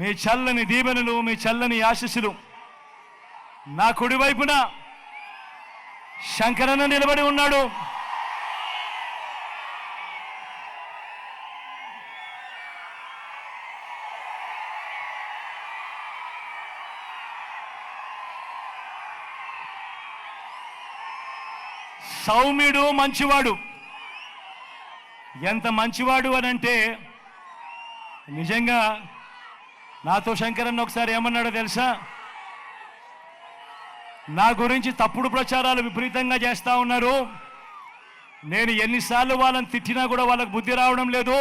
మీ చల్లని దీవెనలు, మీ చల్లని ఆశీస్సులు నా కుడివైపున శంకరన్న నిలబడి ఉన్నాడు. సౌమ్యుడు, మంచివాడు. ఎంత మంచివాడు అనంటే నిజంగా నాతో శంకరన్న ఒకసారి ఏమన్నాడో తెలుసా? నా గురించి తప్పుడు ప్రచారాలు విపరీతంగా చేస్తూ ఉన్నారు, నేను ఎన్నిసార్లు వాళ్ళని తిట్టినా కూడా వాళ్ళకు బుద్ధి రావడం లేదు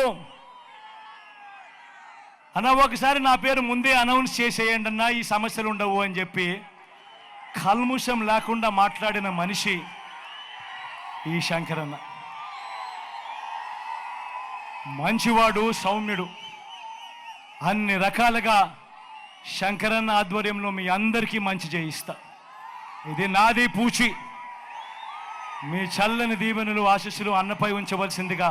అన్న, ఒకసారి నా పేరు ముందే అనౌన్స్ చేసేయండి అన్నా, ఈ సమస్యలు ఉండవు అని చెప్పి కల్ముషం లేకుండా మాట్లాడిన మనిషి ఈ శంకరన్న. మంచివాడు, సౌమ్యుడు. అన్ని రకాలుగా శంకరన్న ఆధ్వర్యంలో మీ అందరికీ మంచి చేయిస్తా. ఇది నాది పూచి. మీ చల్లని దీవెనలు, ఆశీస్సులు అన్నపై ఉంచవలసిందిగా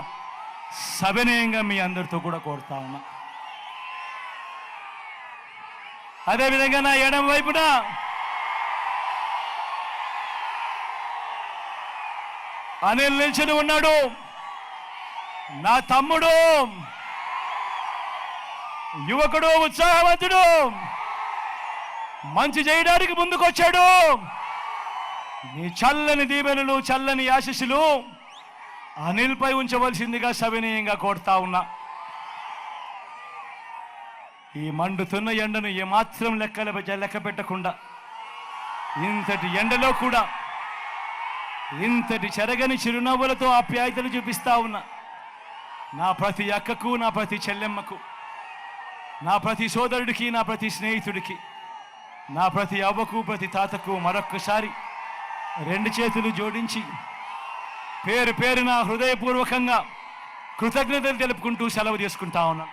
సవినయంగా మీ అందరితో కూడా కోరుతా ఉన్నా. అదేవిధంగా నా ఎడమ వైపున అనిల్ నిల్చుని ఉన్నాడు. నా తమ్ముడు, యువకుడు, ఉత్సాహవంతుడు, మంచి చేయడానికి ముందుకొచ్చాడు. నీ చల్లని దీవెనలు, చల్లని ఆశీస్సులు అనిల్పై ఉంచవలసిందిగా సవినయంగా కోరుతా ఉన్నా. ఈ మండుతున్న ఎండను ఏమాత్రం లెక్క పెట్టకుండా ఇంతటి ఎండలో కూడా ఇంతటి చెరగని చిరునవ్వులతో ఆప్యాయతలు చూపిస్తా ఉన్నా నా ప్రతి అక్కకు, నా ప్రతి చెల్లెమ్మకు, నా ప్రతి సోదరుడికి, నా ప్రతి స్నేహితుడికి, నా ప్రతి అవ్వకు, ప్రతి తాతకు మరొక్కసారి రెండు చేతులు జోడించి పేరు పేరున హృదయపూర్వకంగా కృతజ్ఞతలు తెలుపుకుంటూ సెలవు తీసుకుంటా ఉన్నాను.